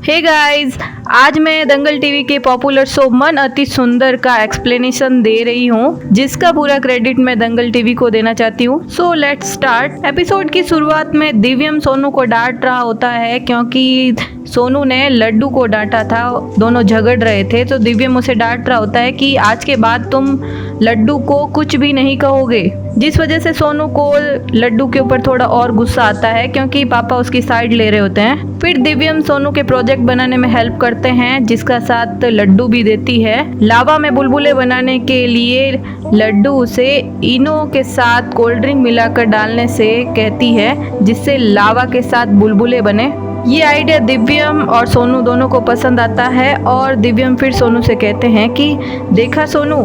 Hey guys, आज मैं दंगल TV के पॉपुलर शो मन अति सुंदर का एक्सप्लेनेशन दे रही हूँ, जिसका पूरा क्रेडिट मैं दंगल टीवी को देना चाहती हूँ। So let's start. एपिसोड की शुरुआत में दिव्यम सोनू को डांट रहा होता है क्योंकि सोनू ने लड्डू को डांटा था। दोनों झगड़ रहे थे तो दिव्यम उसे डांट रहा होता है कि आज के बाद तुम लड्डू को कुछ भी नहीं कहोगे, जिस वजह से सोनू को लड्डू के ऊपर थोड़ा और गुस्सा आता है क्योंकि पापा उसकी साइड ले रहे होते हैं। फिर दिव्यम सोनू के प्रोजेक्ट बनाने में हेल्प करते हैं, जिसका साथ लड्डू भी देती है। लावा में बुलबुले बनाने के लिए लड्डू उसे इनो के साथ कोल्ड ड्रिंक मिलाकर डालने से कहती है, जिससे लावा के साथ बुलबुले बने। ये आइडिया दिव्यम और सोनू दोनों को पसंद आता है और दिव्यम फिर सोनू से कहते हैं कि देखा सोनू,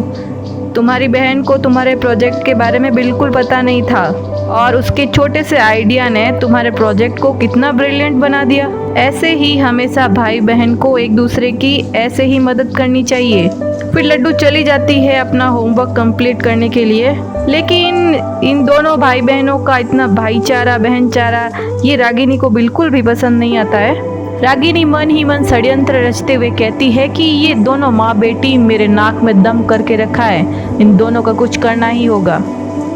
तुम्हारी बहन को तुम्हारे प्रोजेक्ट के बारे में बिल्कुल पता नहीं था और उसके छोटे से आइडिया ने तुम्हारे प्रोजेक्ट को कितना ब्रिलियंट बना दिया। ऐसे ही हमेशा भाई बहन को एक दूसरे की ऐसे ही मदद करनी चाहिए। फिर लड्डू चली जाती है अपना होमवर्क कंप्लीट करने के लिए, लेकिन इन दोनों भाई बहनों का इतना भाईचारा बहनचारा ये रागिनी को बिल्कुल भी पसंद नहीं आता है। रागिनी मन ही मन षड्यंत्र रचते हुए कहती है कि ये दोनों माँ बेटी मेरे नाक में दम करके रखा है, इन दोनों का कुछ करना ही होगा।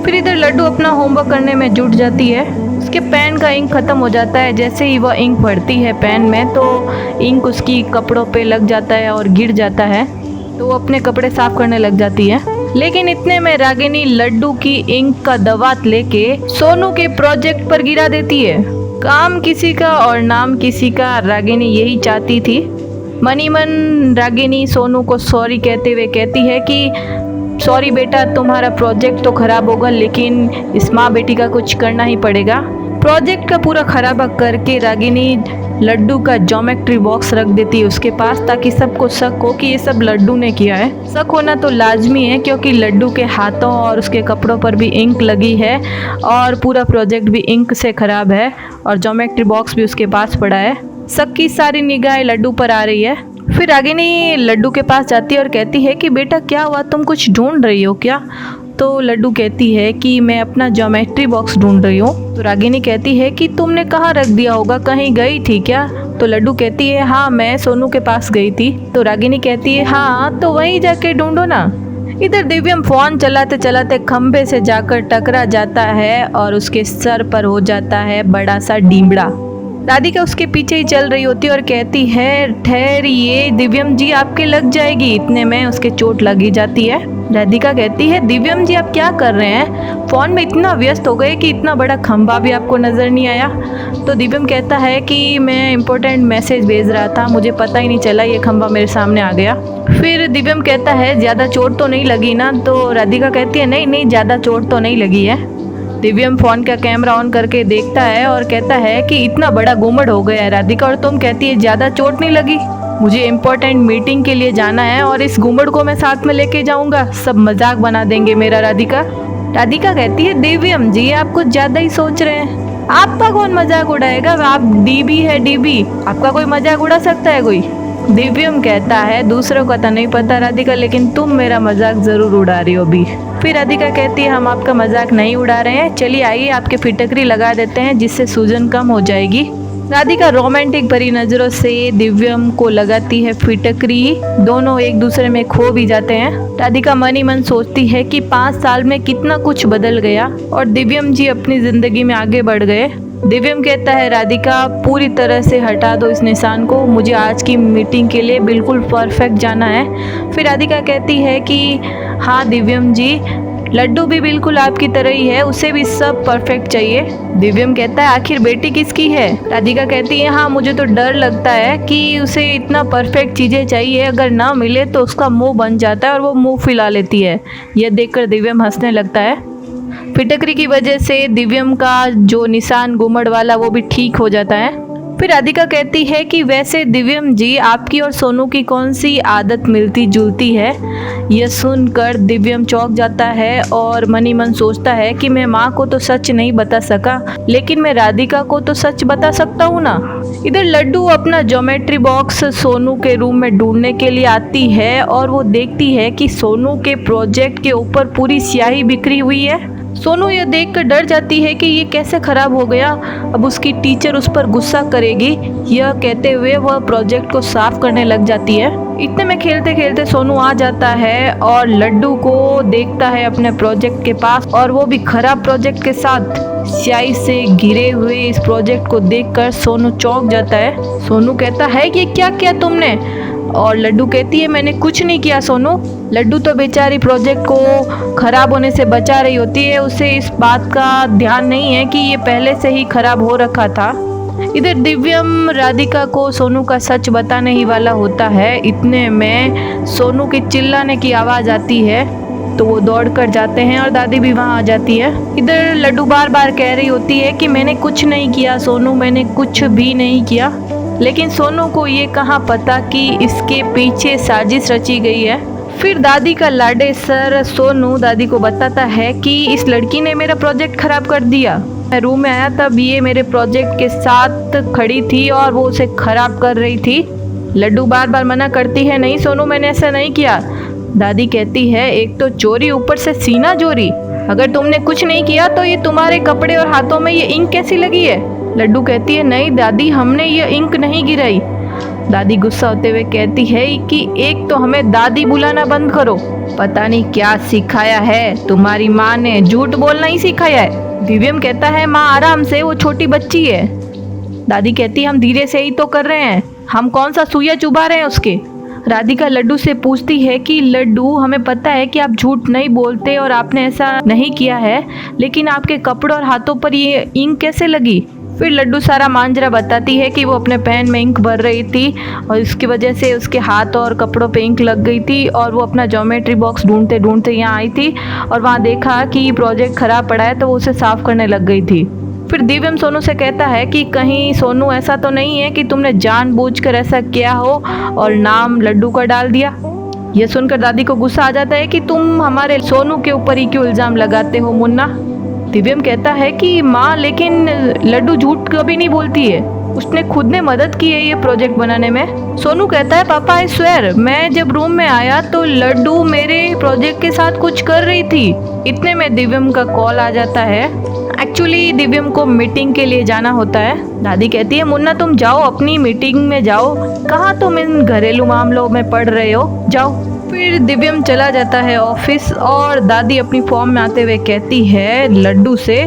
फिर इधर लड्डू अपना होमवर्क करने में जुट जाती है। उसके पेन का इंक खत्म हो जाता है। जैसे ही वह इंक भरती है पेन में तो इंक उसकी कपड़ों पे लग जाता है और गिर जाता है, तो वो अपने कपड़े साफ करने लग जाती है। लेकिन इतने में रागिनी लड्डू की इंक का दवात लेके सोनू के प्रोजेक्ट पर गिरा देती है। काम किसी का और नाम किसी का, रागिनी यही चाहती थी। मनी मन रागिनी सोनू को सॉरी कहते हुए कहती है कि सॉरी बेटा, तुम्हारा प्रोजेक्ट तो खराब होगा लेकिन इस माँ बेटी का कुछ करना ही पड़ेगा। प्रोजेक्ट का पूरा खराबा करके रागिनी लड्डू का ज्योमेट्री बॉक्स रख देती है उसके पास, ताकि सबको शक हो कि ये सब लड्डू ने किया है। शक होना तो लाजमी है क्योंकि लड्डू के हाथों और उसके कपड़ों पर भी इंक लगी है और पूरा प्रोजेक्ट भी इंक से खराब है और ज्योमेट्री बॉक्स भी उसके पास पड़ा है। शक की सारी निगाहें लड्डू पर आ रही है। फिर रागिनी लड्डू के पास जाती है और कहती है कि बेटा क्या हुआ, तुम कुछ ढूंढ रही हो क्या? तो लड्डू कहती है कि मैं अपना ज्योमेट्री बॉक्स ढूंढ रही हूँ। तो रागिनी कहती है कि तुमने कहाँ रख दिया होगा, कहीं गई थी क्या? तो लड्डू कहती है हाँ, मैं सोनू के पास गई थी। तो रागिनी कहती है हाँ, तो वहीं जाके ढूंढो ना। इधर दिव्यम फोन चलाते चलाते खंभे से जाकर टकरा जाता है और उसके सर पर हो जाता है बड़ा सा डीमड़ा। राधिका उसके पीछे ही चल रही होती है और कहती है ठहरिए दिव्यम जी, आपके लग जाएगी। इतने में उसके चोट लगी जाती है। राधिका कहती है दिव्यम जी आप क्या कर रहे हैं, फोन में इतना व्यस्त हो गए कि इतना बड़ा खंभा भी आपको नजर नहीं आया। तो दिव्यम कहता है कि मैं इम्पोर्टेंट मैसेज भेज रहा था, मुझे पता ही नहीं चला ये खंभा मेरे सामने आ गया। फिर दिव्यम कहता है ज़्यादा चोट तो नहीं लगी ना? तो राधिका कहती है नहीं नहीं, ज़्यादा चोट तो नहीं लगी है। दिव्यम फोन का कैमरा ऑन करके देखता है और कहता है कि इतना बड़ा गुम्मट हो गया है राधिका, और तुम कहती है ज़्यादा चोट नहीं लगी। मुझे इम्पोर्टेंट मीटिंग के लिए जाना है और इस गुम्मट को मैं साथ में लेके जाऊंगा, सब मजाक बना देंगे मेरा। राधिका कहती है दिव्यम जी आप कुछ ज़्यादा ही सोच रहे हैं, आपका कौन मजाक उड़ाएगा, आप डीबी है डीबी, आपका कोई मजाक उड़ा सकता है कोई? दिव्यम कहता है दूसरों का तो नहीं पता राधिका, लेकिन तुम मेरा मजाक जरूर उड़ा रही हो अभी। फिर राधिका कहती है हम आपका मजाक नहीं उड़ा रहे हैं, चलिए आइए आपके फिटकरी लगा देते हैं जिससे सूजन कम हो जाएगी। राधिका रोमांटिक भरी नजरों से दिव्यम को लगाती है फिटकरी। दोनों एक दूसरे में खो भी जाते हैं। राधिका मन ही मन सोचती है कि 5 साल में कितना कुछ बदल गया और दिव्यम जी अपनी जिंदगी में आगे बढ़ गए। दिव्यम कहता है राधिका पूरी तरह से हटा दो इस निशान को, मुझे आज की मीटिंग के लिए बिल्कुल परफेक्ट जाना है। फिर राधिका कहती है कि हाँ दिव्यम जी, लड्डू भी बिल्कुल आपकी तरह ही है, उसे भी सब परफेक्ट चाहिए। दिव्यम कहता है आखिर बेटी किसकी है? राधिका कहती है हाँ, मुझे तो डर लगता है कि उसे इतना परफेक्ट चीज़ें चाहिए, अगर ना मिले तो उसका मुंह बन जाता है और वो मुंह फुला लेती है। यह देखकर दिव्यम हंसने लगता है। फिटकरी की वजह से दिव्यम का जो निशान गुम्मट वाला वो भी ठीक हो जाता है। फिर राधिका कहती है कि वैसे दिव्यम जी आपकी और सोनू की कौन सी आदत मिलती जुलती है? यह सुनकर दिव्यम चौंक जाता है और मन ही मन सोचता है कि मैं माँ को तो सच नहीं बता सका, लेकिन मैं राधिका को तो सच बता सकता हूँ ना। इधर लड्डू अपना ज्योमेट्री बॉक्स सोनू के रूम में ढूंढने के लिए आती है और वो देखती है कि सोनू के प्रोजेक्ट के ऊपर पूरी स्याही बिखरी हुई है। सोनू यह देखकर डर जाती है कि ये कैसे खराब हो गया, अब उसकी टीचर उस पर गुस्सा करेगी। यह कहते हुए वह प्रोजेक्ट को साफ करने लग जाती है। इतने में खेलते खेलते सोनू आ जाता है और लड्डू को देखता है अपने प्रोजेक्ट के पास, और वो भी खराब प्रोजेक्ट के साथ। स्याही से घिरे हुए इस प्रोजेक्ट को देखकर सोनू चौंक जाता है। सोनू कहता है कि क्या किया तुमने, और लड्डू कहती है मैंने कुछ नहीं किया सोनू। लड्डू तो बेचारी प्रोजेक्ट को खराब होने से बचा रही होती है, उसे इस बात का ध्यान नहीं है कि ये पहले से ही खराब हो रखा था। इधर दिव्यम राधिका को सोनू का सच बताने ही वाला होता है। इतने में सोनू के चिल्लाने की आवाज़ आती है तो वो दौड़ कर जाते हैं और दादी भी वहाँ आ जाती है। इधर लड्डू बार बार कह रही होती है कि मैंने कुछ नहीं किया सोनू, मैंने कुछ भी नहीं किया। लेकिन सोनू को ये कहाँ पता कि इसके पीछे साजिश रची गई है। फिर दादी का लाडे सर सोनू दादी को बताता है कि इस लड़की ने मेरा प्रोजेक्ट खराब कर दिया। मैं रूम में आया तब ये मेरे प्रोजेक्ट के साथ खड़ी थी और वो उसे खराब कर रही थी। लड्डू बार बार मना करती है नहीं सोनू मैंने ऐसा नहीं किया। दादी कहती है एक तो चोरी, ऊपर से सीना चोरी। अगर तुमने कुछ नहीं किया तो ये तुम्हारे कपड़े और हाथों में ये इंक कैसी लगी है। लड्डू कहती है नहीं दादी हमने ये इंक नहीं गिराई। दादी गुस्सा होते हुए कहती है कि एक तो हमें दादी बुलाना बंद करो, पता नहीं क्या सिखाया है तुम्हारी माँ ने, झूठ बोलना ही सिखाया है। दिव्यम कहता है माँ आराम से, वो छोटी बच्ची है। दादी कहती है हम धीरे से ही तो कर रहे हैं, हम कौन सा सुइया चुभा रहे हैं उसके। राधिका लड्डू से पूछती है कि लड्डू हमें पता है कि आप झूठ नहीं बोलते और आपने ऐसा नहीं किया है, लेकिन आपके कपड़ों और हाथों पर ये इंक कैसे लगी। फिर लड्डू सारा मांजरा बताती है कि वो अपने पेन में इंक भर रही थी और इसकी वजह से उसके हाथ और कपड़ों पे इंक लग गई थी, और वो अपना ज्योमेट्री बॉक्स ढूंढते ढूंढते यहाँ आई थी और वहाँ देखा कि प्रोजेक्ट खराब पड़ा है तो वो उसे साफ करने लग गई थी। फिर दिव्यम सोनू से कहता है कि कहीं सोनू ऐसा तो नहीं है कि तुमने जानबूझकर ऐसा किया हो और नाम लड्डू का डाल दिया। यह सुनकर दादी को गुस्सा आ जाता है कि तुम हमारे सोनू के ऊपर ही क्यों इल्ज़ाम लगाते हो मुन्ना। दिव्यम कहता है कि माँ लेकिन लड्डू झूठ कभी नहीं बोलती है, उसने खुद ने मदद की है ये प्रोजेक्ट बनाने में। सोनू कहता है पापा आई स्वेयर मैं जब रूम में आया तो लड्डू मेरे प्रोजेक्ट के साथ कुछ कर रही थी। इतने में दिव्यम का कॉल आ जाता है। एक्चुअली दिव्यम को मीटिंग के लिए जाना होता है। दादी कहती है मुन्ना तुम जाओ अपनी मीटिंग में जाओ, कहाँ तुम इन घरेलू मामलों में पढ़ रहे हो, जाओ। फिर दिव्यम चला जाता है ऑफिस और दादी अपनी फॉर्म में आते हुए कहती है लड्डू से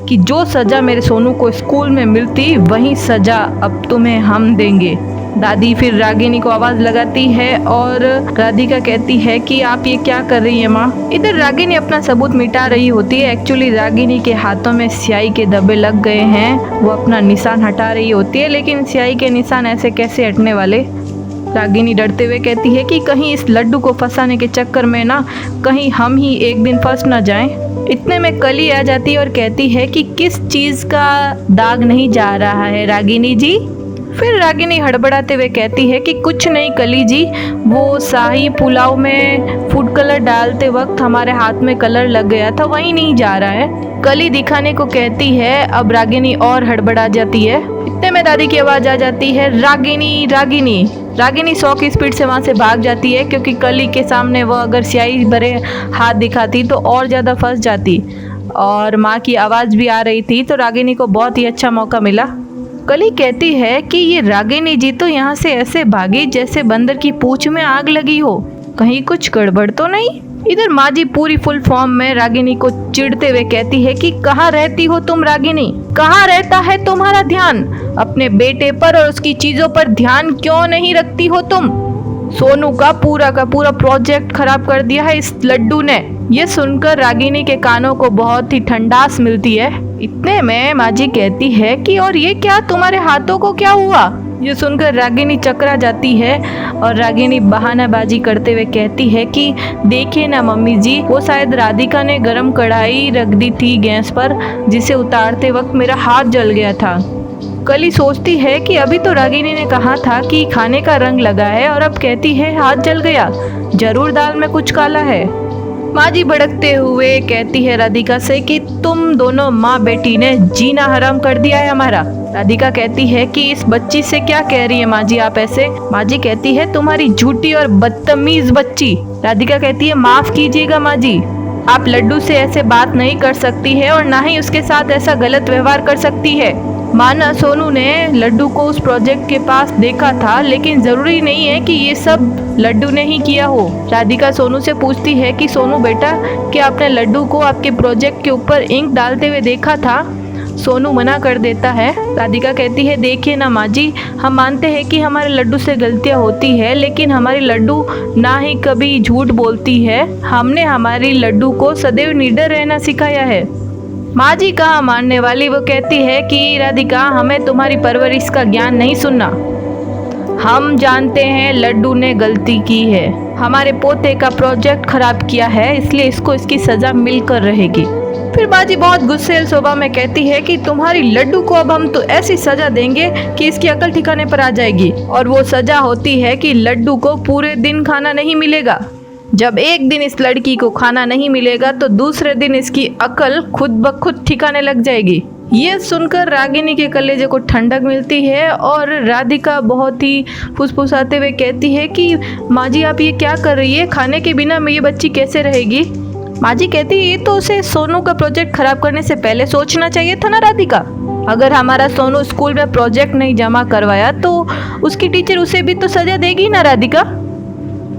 कि जो सज़ा मेरे सोनू को स्कूल में मिलती वही सज़ा अब तुम्हें हम देंगे। दादी फिर रागिनी को आवाज़ लगाती है और राधिका कहती है कि आप ये क्या कर रही है माँ। इधर रागिनी अपना सबूत मिटा रही होती है। एक्चुअली रागिनी के हाथों में स्याही के धब्बे लग गए हैं, वो अपना निशान हटा रही होती है, लेकिन स्याही के निशान ऐसे कैसे हटने वाले। रागिनी डरते हुए कहती है कि कहीं इस लड्डू को फंसाने के चक्कर में ना कहीं हम ही एक दिन फंस ना जाएं। इतने में कली आ जाती है और कहती है कि किस चीज़ का दाग नहीं जा रहा है रागिनी जी। फिर रागिनी हड़बड़ाते हुए कहती है कि कुछ नहीं कली जी, वो शाही पुलाव में फूड कलर डालते वक्त हमारे हाथ में कलर लग गया था, वही नहीं जा रहा है। कली दिखाने को कहती है। अब रागिनी और हड़बड़ा जाती है। इतने में दादी की आवाज़ आ जाती है रागिनी रागिनी। रागिनी 100 की स्पीड से वहाँ से भाग जाती है क्योंकि कली के सामने वह अगर स्याही भरे हाथ दिखाती तो और ज़्यादा फंस जाती, और माँ की आवाज़ भी आ रही थी तो रागिनी को बहुत ही अच्छा मौका मिला। कली कहती है कि ये रागिनी जी तो यहाँ से ऐसे भागी जैसे बंदर की पूंछ में आग लगी हो, कहीं कुछ गड़बड़ तो नहीं। इधर माँ जी पूरी फुल फॉर्म में रागिनी को चिढ़ते हुए कहती है कि कहाँ रहती हो तुम रागिनी, कहाँ रहता है तुम्हारा ध्यान, अपने बेटे पर और उसकी चीजों पर ध्यान क्यों नहीं रखती हो तुम। सोनू का पूरा प्रोजेक्ट खराब कर दिया है इस लड्डू ने। ये सुनकर रागिनी के कानों को बहुत ही ठंडास मिलती है। इतने में माँ जी कहती है कि और ये क्या, तुम्हारे हाथों को क्या हुआ। ये सुनकर रागिनी चकरा जाती है और रागिनी बहानाबाजी करते हुए कहती है कि देखिए ना मम्मी जी, वो शायद राधिका ने गरम कढ़ाई रख दी थी गैस पर, जिसे उतारते वक्त मेरा हाथ जल गया था। कली सोचती है कि अभी तो रागिनी ने कहा था कि खाने का रंग लगा है और अब कहती है हाथ जल गया, जरूर दाल में कुछ काला है। माँ जी भड़कते हुए कहती है राधिका से कि तुम दोनों माँ बेटी ने जीना हराम कर दिया है हमारा। राधिका कहती है कि इस बच्ची से क्या कह रही है माँ जी आप ऐसे। माँ जी कहती है तुम्हारी झूठी और बदतमीज बच्ची। राधिका कहती है माफ कीजिएगा माँ जी। आप लड्डू से ऐसे बात नहीं कर सकती है और ना ही उसके साथ ऐसा गलत व्यवहार कर सकती है। माना सोनू ने लड्डू को उस प्रोजेक्ट के पास देखा था, लेकिन जरूरी नहीं है कि ये सब लड्डू ने ही किया हो। राधिका सोनू से पूछती है कि सोनू बेटा, क्या आपने लड्डू को आपके प्रोजेक्ट के ऊपर इंक डालते हुए देखा था? सोनू मना कर देता है। राधिका कहती है, देखिए ना माँ जी, हम मानते हैं कि हमारे लड्डू से गलतियाँ होती है, लेकिन हमारी लड्डू ना ही कभी झूठ बोलती है। हमने हमारी लड्डू को सदैव निडर रहना सिखाया है। माँ जी कहाँ मानने वाली, वो कहती है कि राधिका, हमें तुम्हारी परवरिश का ज्ञान नहीं सुनना। हम जानते हैं लड्डू ने गलती की है, हमारे पोते का प्रोजेक्ट खराब किया है, इसलिए इसको इसकी सजा मिलकर रहेगी। फिर माँ जी बहुत गुस्सेल स्वभाव में कहती है कि तुम्हारी लड्डू को अब हम तो ऐसी सजा देंगे कि इसकी अकल ठिकाने पर आ जाएगी। और वो सजा होती है कि लड्डू को पूरे दिन खाना नहीं मिलेगा। जब एक दिन इस लड़की को खाना नहीं मिलेगा तो दूसरे दिन इसकी अकल खुद ब खुद ठिकाने लग जाएगी। ये सुनकर रागिनी के कलेजे को ठंडक मिलती है और राधिका बहुत ही फुसफुसाते हुए कहती है कि माँ जी आप ये क्या कर रही है, खाने के बिना ये बच्ची कैसे रहेगी? माँ जी कहती है, ये तो उसे सोनू का प्रोजेक्ट खराब करने से पहले सोचना चाहिए था ना राधिका। अगर हमारा सोनू स्कूल में प्रोजेक्ट नहीं जमा करवाया तो उसकी टीचर उसे भी तो सजा देगी ना राधिका।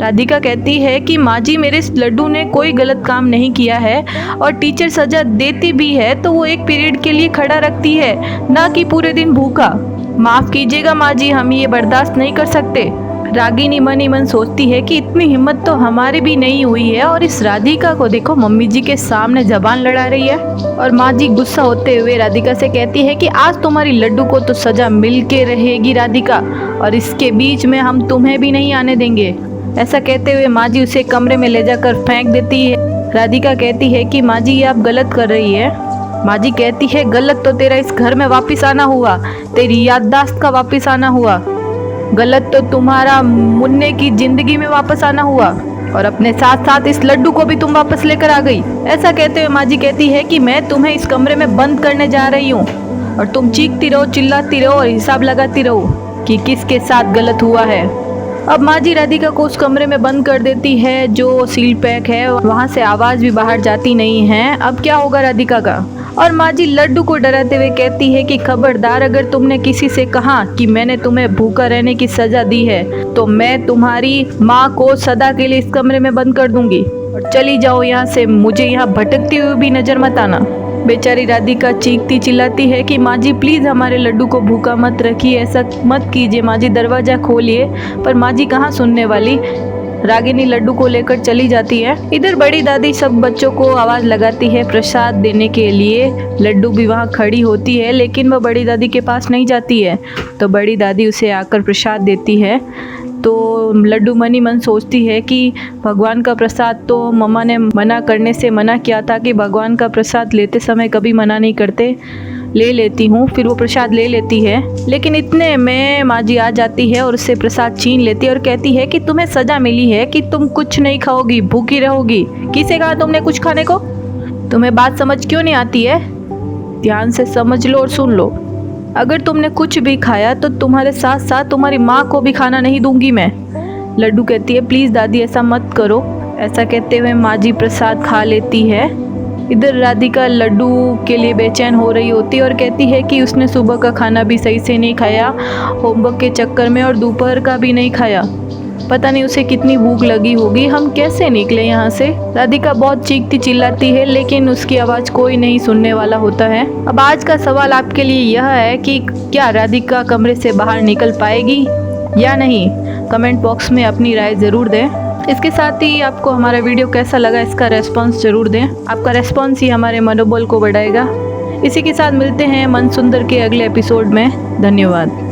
राधिका कहती है कि माँ जी, मेरे लड्डू ने कोई गलत काम नहीं किया है और टीचर सजा देती भी है तो वो एक पीरियड के लिए खड़ा रखती है, ना कि पूरे दिन भूखा। माफ़ कीजिएगा माँ जी, हम ये बर्दाश्त नहीं कर सकते। रागिनी मन ही मन सोचती है कि इतनी हिम्मत तो हमारी भी नहीं हुई है और इस राधिका को देखो मम्मी जी के सामने जबान लड़ा रही है। और माँ जी गुस्सा होते हुए राधिका से कहती है कि आज तुम्हारी लड्डू को तो सजा मिल के रहेगी राधिका, और इसके बीच में हम तुम्हें भी नहीं आने देंगे। ऐसा कहते हुए माँ जी उसे कमरे में ले जाकर फेंक देती है। राधिका कहती है कि माँ जी ये आप गलत कर रही है। माँ जी कहती है, गलत तो तेरा इस घर में वापस आना हुआ, तेरी याददाश्त का वापस आना हुआ। गलत तो तुम्हारा मुन्ने की जिंदगी में वापस आना हुआ, और अपने साथ साथ इस लड्डू को भी तुम वापस लेकर आ गई। ऐसा कहते हुए माँ जी कहती है कि मैं तुम्हें इस कमरे में बंद करने जा रही हूँ और तुम चीखती रहो, चिल्लाती रहो और हिसाब लगाती रहो कि किसके साथ गलत हुआ है। अब माँ जी राधिका को उस कमरे में बंद कर देती है जो सील पैक है, वहाँ से आवाज़ भी बाहर जाती नहीं है। अब क्या होगा राधिका का? और माँ जी लड्डू को डराते हुए कहती है कि खबरदार, अगर तुमने किसी से कहा कि मैंने तुम्हें भूखा रहने की सजा दी है तो मैं तुम्हारी माँ को सदा के लिए इस कमरे में बंद कर दूंगी और चली जाओ यहाँ से, मुझे यहाँ भटकती हुई भी नजर मत आना। बेचारी राधिका चीखती चिल्लाती है कि माँ जी प्लीज़ हमारे लड्डू को भूखा मत रखिए, ऐसा मत कीजिए माँ जी, दरवाज़ा खोलिए। पर माँ जी कहाँ सुनने वाली। रागिनी लड्डू को लेकर चली जाती है। इधर बड़ी दादी सब बच्चों को आवाज़ लगाती है प्रसाद देने के लिए। लड्डू भी वहाँ खड़ी होती है, लेकिन वह बड़ी दादी के पास नहीं जाती है, तो बड़ी दादी उसे आकर प्रसाद देती है। तो लड्डू मन ही मन सोचती है कि भगवान का प्रसाद तो मम्मा ने मना करने से मना किया था कि भगवान का प्रसाद लेते समय कभी मना नहीं करते, ले लेती हूँ। फिर वो प्रसाद ले लेती है, लेकिन इतने में माँ जी आ जाती है और उससे प्रसाद छीन लेती है और कहती है कि तुम्हें सजा मिली है कि तुम कुछ नहीं खाओगी, भूखी रहोगी। किसे कहा तुमने कुछ खाने को? तुम्हें बात समझ क्यों नहीं आती है? ध्यान से समझ लो और सुन लो। अगर तुमने कुछ भी खाया तो तुम्हारे साथ साथ तुम्हारी माँ को भी खाना नहीं दूंगी मैं। लड्डू कहती है प्लीज़ दादी ऐसा मत करो। ऐसा कहते हुए माँ जी प्रसाद खा लेती है। इधर राधिका लड्डू के लिए बेचैन हो रही होती है और कहती है कि उसने सुबह का खाना भी सही से नहीं खाया होमवर्क के चक्कर में, और दोपहर का भी नहीं खाया। पता नहीं उसे कितनी भूख लगी होगी, हम कैसे निकले यहाँ से। राधिका बहुत चीखती चिल्लाती है, लेकिन उसकी आवाज़ कोई नहीं सुनने वाला होता है। अब आज का सवाल आपके लिए यह है कि क्या राधिका कमरे से बाहर निकल पाएगी या नहीं? कमेंट बॉक्स में अपनी राय ज़रूर दें। इसके साथ ही आपको हमारा वीडियो कैसा लगा इसका रेस्पॉन्स ज़रूर दें। आपका रेस्पॉन्स ही हमारे मनोबल को बढ़ाएगा। इसी के साथ मिलते हैं मन सुंदर के अगले एपिसोड में। धन्यवाद।